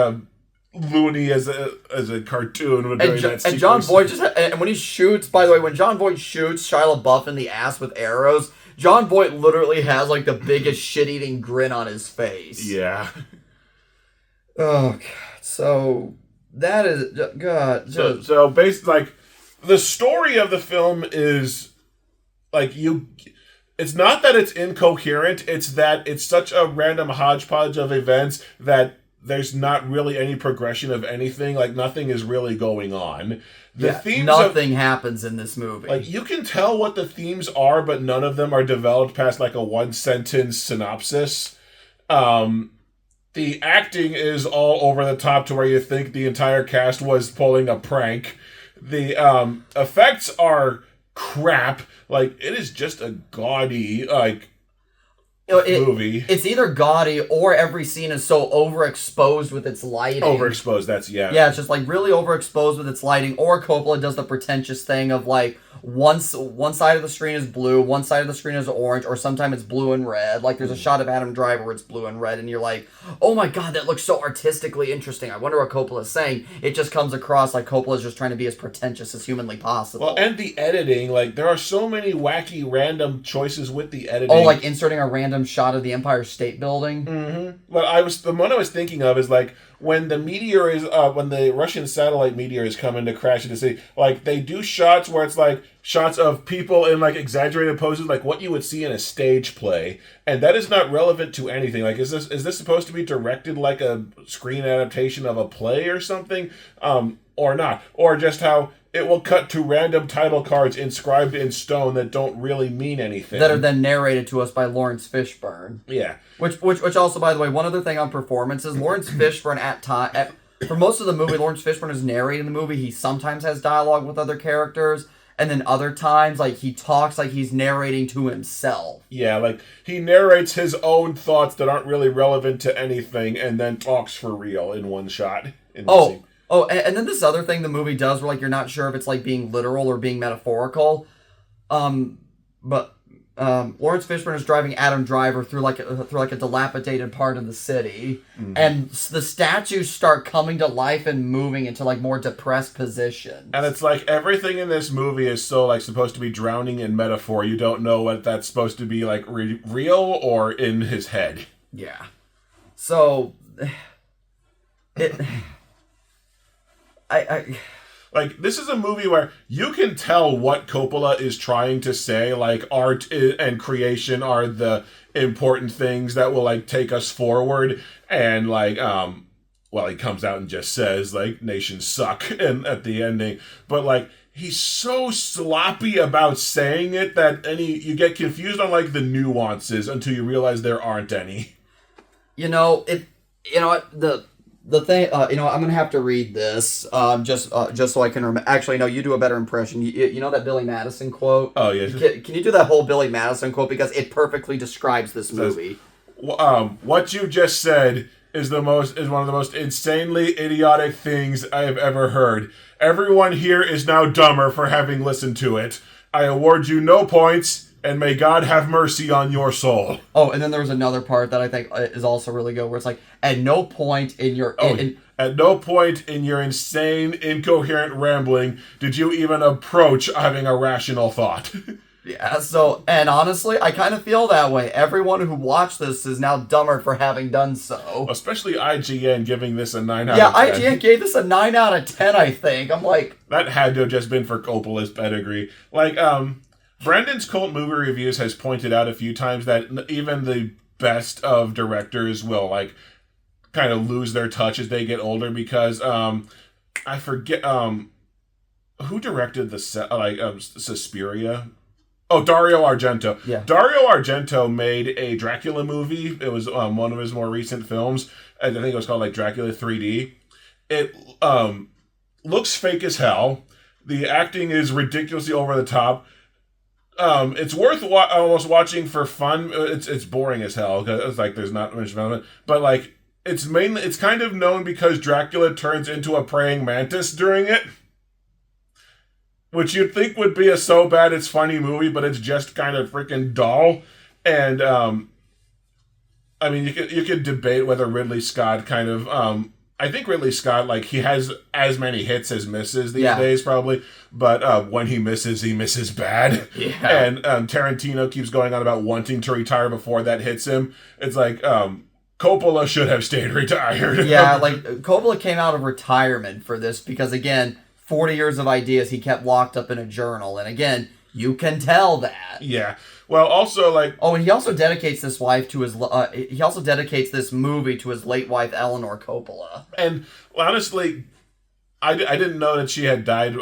loony as a cartoon when doing that sequence. And Jon Voight and when he shoots, by the way, when Jon Voight shoots Shia LaBeouf in the ass with arrows, Jon Voight literally has like the biggest shit-eating grin on his face. Yeah. Oh god. So that is god. So basically, like, the story of the film is like it's not that it's incoherent, it's that it's such a random hodgepodge of events that there's not really any progression of anything. Like, nothing is really going on. Nothing happens in this movie. Like, you can tell what the themes are, but none of them are developed past, like, a one-sentence synopsis. The acting is all over the top to where you think the entire cast was pulling a prank. The effects are crap. Like, it is just a gaudy, like, movie. It's either gaudy or every scene is so overexposed with its lighting. Overexposed, Yeah, it's just like really overexposed with its lighting. Or Coppola does the pretentious thing of like one side of the screen is blue, one side of the screen is orange, or sometimes it's blue and red. Like there's a shot of Adam Driver where it's blue and red, and you're like, oh my god, that looks so artistically interesting. I wonder what Coppola's saying. It just comes across like Coppola's just trying to be as pretentious as humanly possible. Well, and the editing, like there are so many wacky random choices with the editing. Oh, like inserting a random shot of the Empire State Building. Mm-hmm. Well, the one I was thinking of is like when the meteor is when the Russian satellite meteor is coming to crash into the city. Like they do shots where it's like shots of people in like exaggerated poses, like what you would see in a stage play, and that is not relevant to anything. Like, is this supposed to be directed like a screen adaptation of a play or something, or not, or just how it will cut to random title cards inscribed in stone that don't really mean anything. That are then narrated to us by Lawrence Fishburne. Yeah. Which also, by the way, one other thing on performances, Lawrence Fishburne for most of the movie, Lawrence Fishburne is narrating the movie. He sometimes has dialogue with other characters, and then other times, like, he talks like he's narrating to himself. Yeah, like, he narrates his own thoughts that aren't really relevant to anything, and then talks for real in one shot. Oh, and then this other thing the movie does where, like, you're not sure if it's, like, being literal or being metaphorical. But Lawrence Fishburne is driving Adam Driver through a dilapidated part of the city. Mm-hmm. And the statues start coming to life and moving into, like, more depressed positions. And it's like everything in this movie is so, like, supposed to be drowning in metaphor. You don't know what that's supposed to be, like, real or in his head. Yeah. So, like, this is a movie where you can tell what Coppola is trying to say. Like, art and creation are the important things that will, like, take us forward. And, like, he comes out and just says, like, nations suck at the ending. But, like, he's so sloppy about saying it that you get confused on, like, the nuances until you realize there aren't any. You know, the thing, I'm gonna have to read this, just so I can remember. Actually, no, you do a better impression. You know that Billy Madison quote? Oh yeah. Can you do that whole Billy Madison quote because it perfectly describes this movie? What you just said is one of the most insanely idiotic things I have ever heard. Everyone here is now dumber for having listened to it. I award you no points, and may God have mercy on your soul. Oh, and then there was another part that I think is also really good, where it's like, at no point in your... At no point in your insane, incoherent rambling did you even approach having a rational thought. Yeah, so, and honestly, I kind of feel that way. Everyone who watched this is now dumber for having done so. Especially IGN giving this a 9 out of 10. Yeah, IGN gave this a 9 out of 10, I think. I'm like... That had to have just been for Coppola's pedigree. Like, Brandon's Cult Movie Reviews has pointed out a few times that even the best of directors will, like, kind of lose their touch as they get older because, I forget, who directed the Suspiria? Oh, Dario Argento. Yeah. Dario Argento made a Dracula movie. It was one of his more recent films. I think it was called like Dracula 3D. It looks fake as hell. The acting is ridiculously over the top. It's worth almost watching for fun. It's boring as hell because it's like there's not much development. But like it's kind of known because Dracula turns into a praying mantis during it. Which you'd think would be a so bad it's funny movie, but it's just kind of freaking dull. And, I mean, you could debate whether Ridley Scott kind of, I think Ridley Scott, like, he has as many hits as misses these days, probably. But when he misses bad. Yeah. And Tarantino keeps going on about wanting to retire before that hits him. It's like, Coppola should have stayed retired. Yeah, like, Coppola came out of retirement for this because, again... 40 years of ideas he kept locked up in a journal. And again, you can tell that. Yeah. Well, also, like... Oh, and he also dedicates this wife to his... he also dedicates this movie to his late wife, Eleanor Coppola. And, honestly, I didn't know that she had died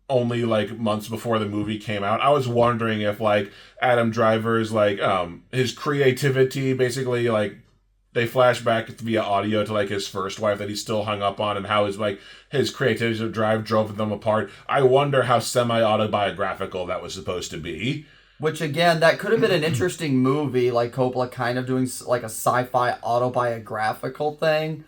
only, like, months before the movie came out. I was wondering if, like, Adam Driver's, like, his creativity, basically, like... They flash back via audio to like his first wife that he still hung up on and how his creativity drive drove them apart. I wonder how semi-autobiographical that was supposed to be. Which again, that could have been an interesting movie, like Coppola kind of doing like a sci-fi autobiographical thing.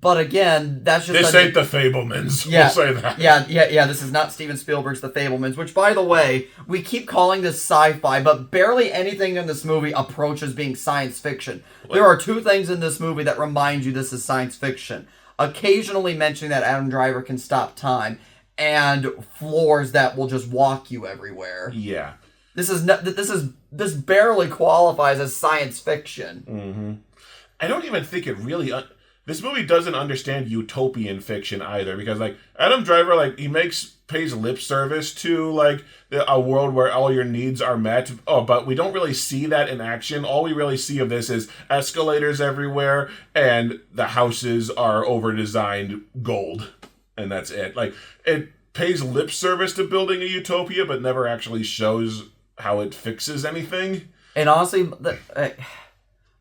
But again, that's just... This ain't The Fablemans. Yeah, we'll say that. Yeah, this is not Steven Spielberg's The Fablemans, which, by the way, we keep calling this sci-fi, but barely anything in this movie approaches being science fiction. There are two things in this movie that remind you this is science fiction. Occasionally mentioning that Adam Driver can stop time, and floors that will just walk you everywhere. Yeah. This barely qualifies as science fiction. Mm-hmm. I don't even think it really... This movie doesn't understand utopian fiction either, because like Adam Driver, like he pays lip service to like a world where all your needs are met. Oh, but we don't really see that in action. All we really see of this is escalators everywhere, and the houses are over-designed gold, and that's it. Like it pays lip service to building a utopia, but never actually shows how it fixes anything. And honestly,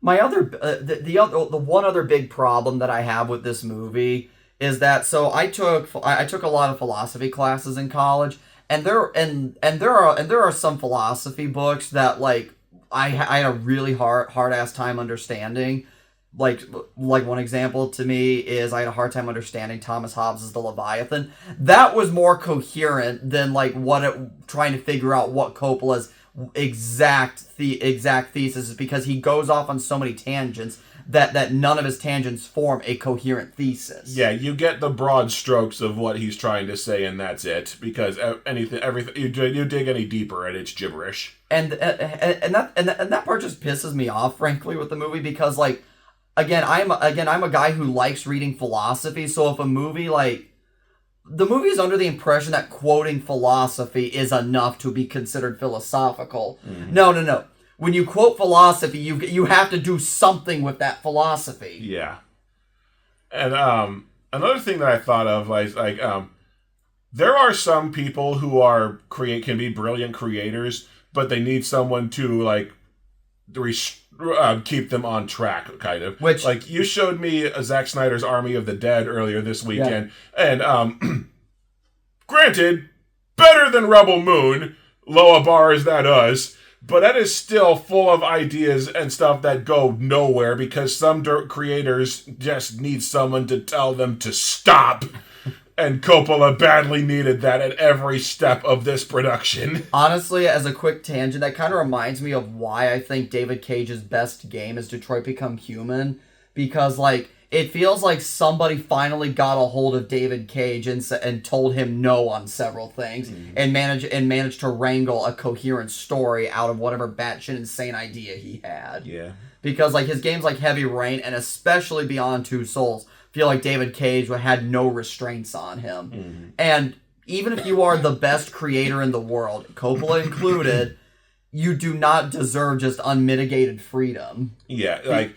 my other, the one other big problem that I have with this movie is that I took a lot of philosophy classes in college, and there are some philosophy books that like I had a really hard ass time understanding. Like one example to me is I had a hard time understanding Thomas Hobbes' The Leviathan. That was more coherent than like trying to figure out what Coppola's exact thesis is, because he goes off on so many tangents that none of his tangents form a coherent thesis. Yeah, you get the broad strokes of what he's trying to say, and that's it. Because everything you dig any deeper, and it's gibberish. And that part just pisses me off, frankly, with the movie, because like again I'm a guy who likes reading philosophy. So if a movie like the movie is under the impression that quoting philosophy is enough to be considered philosophical. Mm-hmm. No. When you quote philosophy, you have to do something with that philosophy. Yeah. And another thing that I thought of, like there are some people who can be brilliant creators, but they need someone to like keep them on track, kind of. Which, like, you showed me Zack Snyder's Army of the Dead earlier this weekend, and granted, better than Rebel Moon, low a bar as that is, but that is still full of ideas and stuff that go nowhere because some creators just need someone to tell them to stop. And Coppola badly needed that at every step of this production. Honestly, as a quick tangent, that kind of reminds me of why I think David Cage's best game is Detroit Become Human. Because, like, it feels like somebody finally got a hold of David Cage and told him no on several things, and managed to wrangle a coherent story out of whatever batshit insane idea he had. Yeah. Because, like, his games like Heavy Rain, and especially Beyond Two Souls, feel like David Cage had no restraints on him. And even if you are the best creator in the world, Coppola included, you do not deserve just unmitigated freedom. Yeah, like...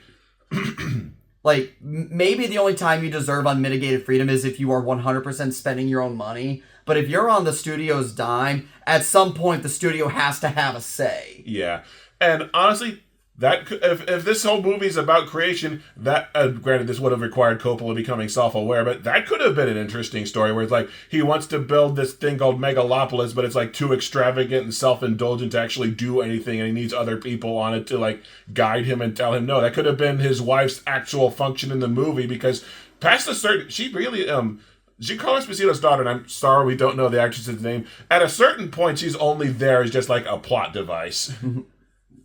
like, maybe the only time you deserve unmitigated freedom is if you are 100% spending your own money. But if you're on the studio's dime, at some point the studio has to have a say. Yeah. And honestly... that if this whole movie's about creation, that granted this would have required Coppola becoming self-aware, but that could have been an interesting story where it's like he wants to build this thing called Megalopolis, but it's like too extravagant and self-indulgent to actually do anything, and he needs other people on it to like guide him and tell him no. That could have been his wife's actual function in the movie because past a certain, she really Giancarlo Esposito's daughter, and I'm sorry we don't know the actress's name. At a certain point, she's only there as just like a plot device.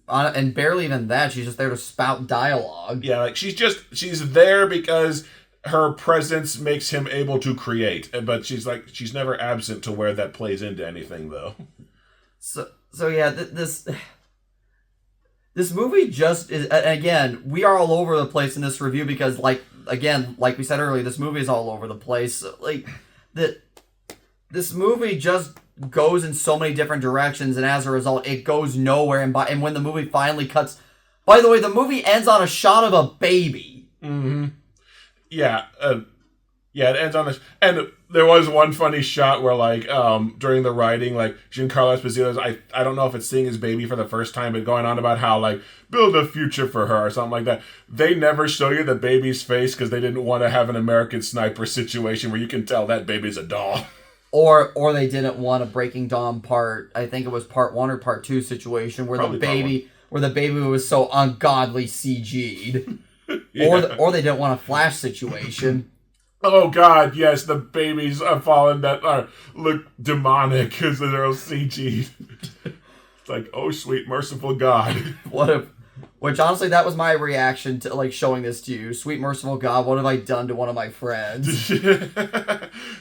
And barely even that, she's just there to spout dialogue. Yeah, like she's there because her presence makes him able to create, but she's never absent to where that plays into anything though. So yeah, this movie just is, again, we are all over the place in this review because like we said earlier, this movie is all over the place. Like this movie just goes in so many different directions, and as a result, it goes nowhere. And when the movie finally cuts, by the way, the movie ends on a shot of a baby. Mm-hmm. Yeah, it ends on this. And there was one funny shot where, like, during the writing, like Giancarlo Esposito's, I don't know if it's seeing his baby for the first time, but going on about how like build a future for her or something like that. They never show you the baby's face because they didn't want to have an American Sniper situation where you can tell that baby's a doll. Or they didn't want a Breaking Dawn I think it was part 1 or part 2 situation where the baby was so ungodly CG'd. Yeah. Or they didn't want a Flash situation. Oh God, yes, the babies are fallen that look demonic because they're all CG'd. It's like, oh sweet merciful God. Which honestly, that was my reaction to like showing this to you. Sweet merciful God, what have I done to one of my friends?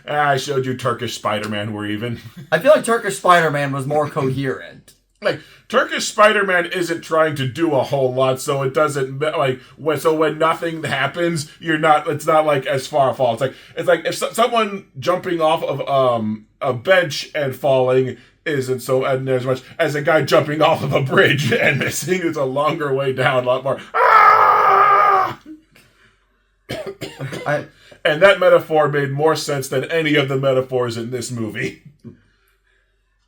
I showed you Turkish Spider-Man, we're even. I feel like Turkish Spider-Man was more coherent. Like, Turkish Spider-Man isn't trying to do a whole lot, so it doesn't, like, when nothing happens, it's not, like, as far a fall. It's like if someone jumping off of a bench and falling isn't so, and as much as a guy jumping off of a bridge and missing, it's a longer way down, a lot more, and that metaphor made more sense than any of the metaphors in this movie.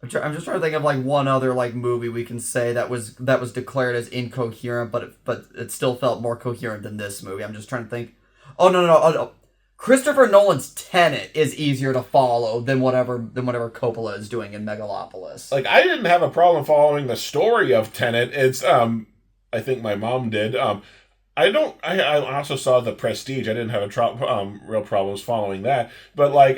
I'm just trying to think of like one other like movie we can say that was declared as incoherent, but it still felt more coherent than this movie. I'm just trying to think. Oh no. Christopher Nolan's Tenet is easier to follow than whatever Coppola is doing in Megalopolis. Like, I didn't have a problem following the story of Tenet. It's I think my mom did. I also saw The Prestige. I didn't have real problems following that. But like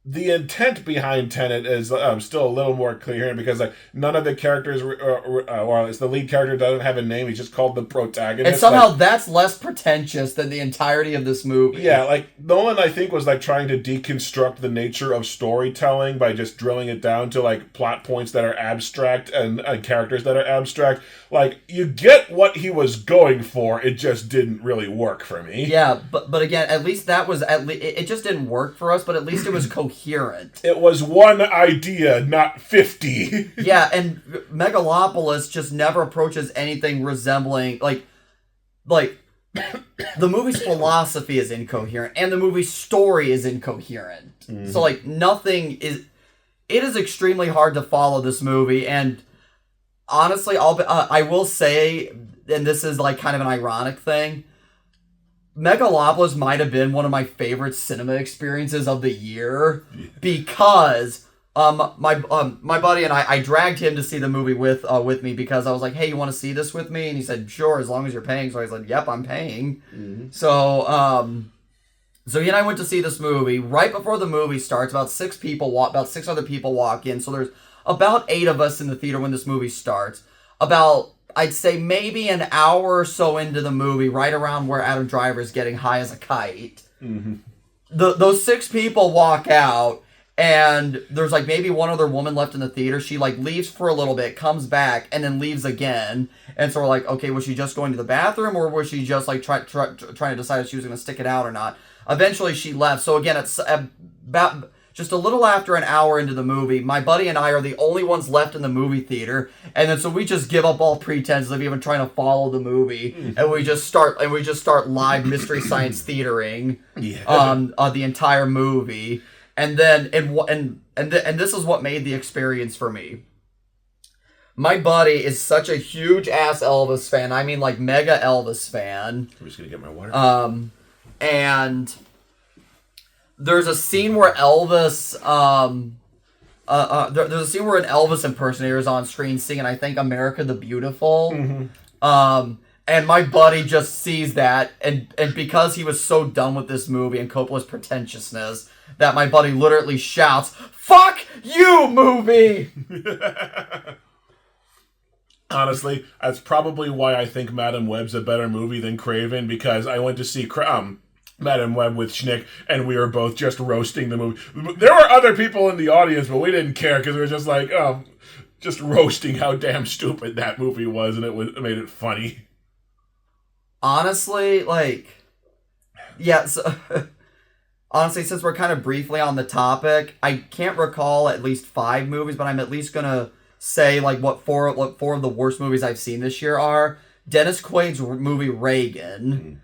the intent behind Tenet is still a little more clear because like none of the characters, or at least the lead character doesn't have a name. He's just called the protagonist. And somehow that's less pretentious than the entirety of this movie. Yeah, like Nolan, I think, was like trying to deconstruct the nature of storytelling by just drilling it down to like plot points that are abstract and characters that are abstract. Like, you get what he was going for. It just didn't really work for me. Yeah, but again, at least that was it just didn't work for us. But at least it was coherent. It was one idea, not 50. Yeah, and Megalopolis just never approaches anything resembling like the movie's philosophy is incoherent and the movie's story is incoherent. Mm-hmm. So like it is extremely hard to follow this movie, and honestly, I will say, and this is like kind of an ironic thing, Megalopolis might have been one of my favorite cinema experiences of the year because my buddy and I dragged him to see the movie with me because I was like, hey, you want to see this with me? And he said, sure, as long as you're paying. So I was like, yep, I'm paying. Mm-hmm. So he and I went to see this movie. Right before the movie starts, about six other people walk in. So there's about 8 of us in the theater when this movie starts. About, I'd say maybe an hour or so into the movie, right around where Adam Driver is getting high as a kite. Mm-hmm. Those 6 people walk out, and there's like maybe one other woman left in the theater. She like leaves for a little bit, comes back, and then leaves again. And so we're like, okay, was she just going to the bathroom, or was she just like trying to decide if she was going to stick it out or not? Eventually, she left. So again, it's about just a little after an hour into the movie. My buddy and I are the only ones left in the movie theater, and then so we just give up all pretense of even trying to follow the movie, and we just start live mystery science theatering the entire movie. And then and this is what made the experience for me. My buddy is such a huge ass Elvis fan. I mean, like mega Elvis fan. I'm just gonna get my water. And there's a scene where Elvis, there's a scene where an Elvis impersonator is on screen singing, I think, "America the Beautiful." Mm-hmm. And my buddy just sees that, and because he was so done with this movie and Coppola's pretentiousness, that my buddy literally shouts, "Fuck you, movie!" Honestly, that's probably why I think Madam Web's a better movie than Craven, because I went to see Madam Web with Schnick, and we were both just roasting the movie. There were other people in the audience, but we didn't care because we were just like, just roasting how damn stupid that movie was, and it made it funny. Honestly, like, yeah, so, honestly, since we're kind of briefly on the topic, I can't recall at least 5 movies, but I'm at least gonna say like what four of the worst movies I've seen this year are. Dennis Quaid's movie Reagan,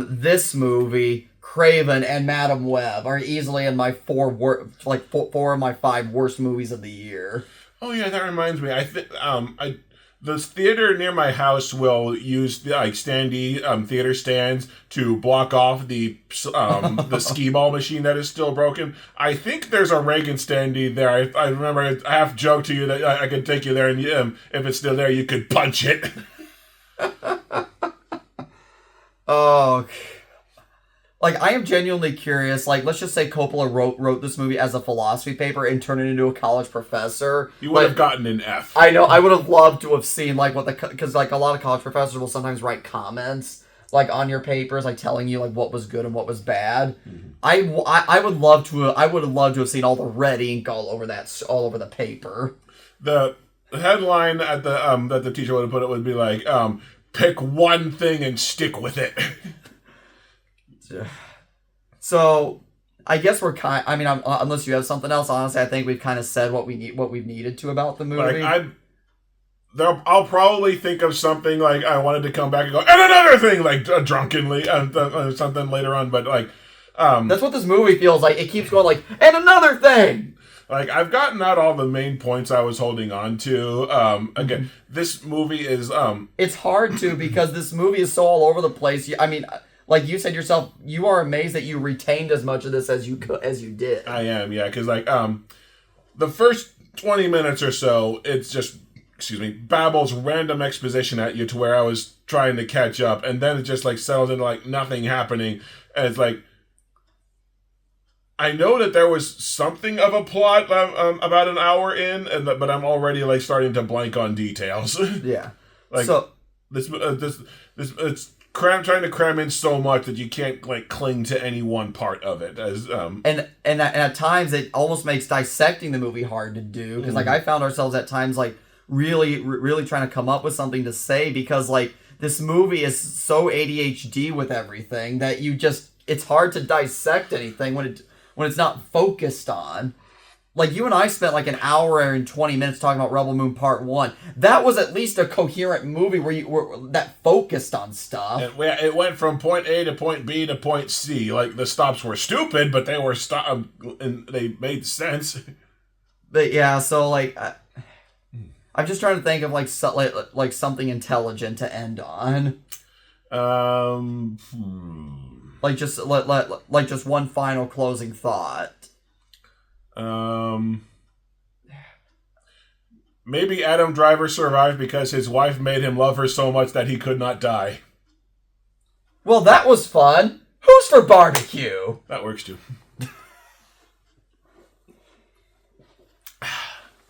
this movie, Craven, and Madam Web are easily in my 4 of my 5 worst movies of the year. Oh yeah, that reminds me. I think the theater near my house will use the standee theater stands to block off the skee ball machine that is still broken. I think there's a Reagan standee there. I remember I half joked to you that I could take you there, and if it's still there, you could punch it. Oh, like I am genuinely curious. Like, let's just say Coppola wrote this movie as a philosophy paper and turned it into a college professor. You would have gotten an F. I know. I would have loved to have seen like because like a lot of college professors will sometimes write comments like on your papers, like telling you like what was good and what was bad. Mm-hmm. I would love to have seen all the red ink all over the paper. The headline at the that the teacher would have put it would be like, pick one thing and stick with it. So, I guess we're unless you have something else, honestly, I think we've kind of said what we've needed to about the movie. I'll probably think of something like I wanted to come back and go, and another thing, like drunkenly, something later on, but like... that's what this movie feels like. It keeps going like, and another thing! Like, I've gotten out all the main points I was holding on to. Again, this movie is... It's hard to, because this movie is so all over the place. I mean... Like you said yourself, you are amazed that you retained as much of this as you did. I am, yeah, because like the first 20 minutes or so, it's just babbles random exposition at you to where I was trying to catch up, and then it just like settles into like nothing happening, and it's like I know that there was something of a plot about an hour in, but I'm already like starting to blank on details. Yeah, like so this it's. Trying to cram in so much that you can't like cling to any one part of it. And at times it almost makes dissecting the movie hard to do, because like I found ourselves at times like really trying to come up with something to say, because like this movie is so ADHD with everything that it's hard to dissect anything when it's not focused on. Like, you and I spent like an hour and 20 minutes talking about Rebel Moon Part 1. That was at least a coherent movie that focused on stuff. It went from point A to point B to point C. Like, the stops were stupid, but they were and they made sense. But yeah, so like, I'm just trying to think of like something intelligent to end on. Like just like just one final closing thought. Maybe Adam Driver survived because his wife made him love her so much that he could not die. Well, that was fun. Who's for barbecue? That works too.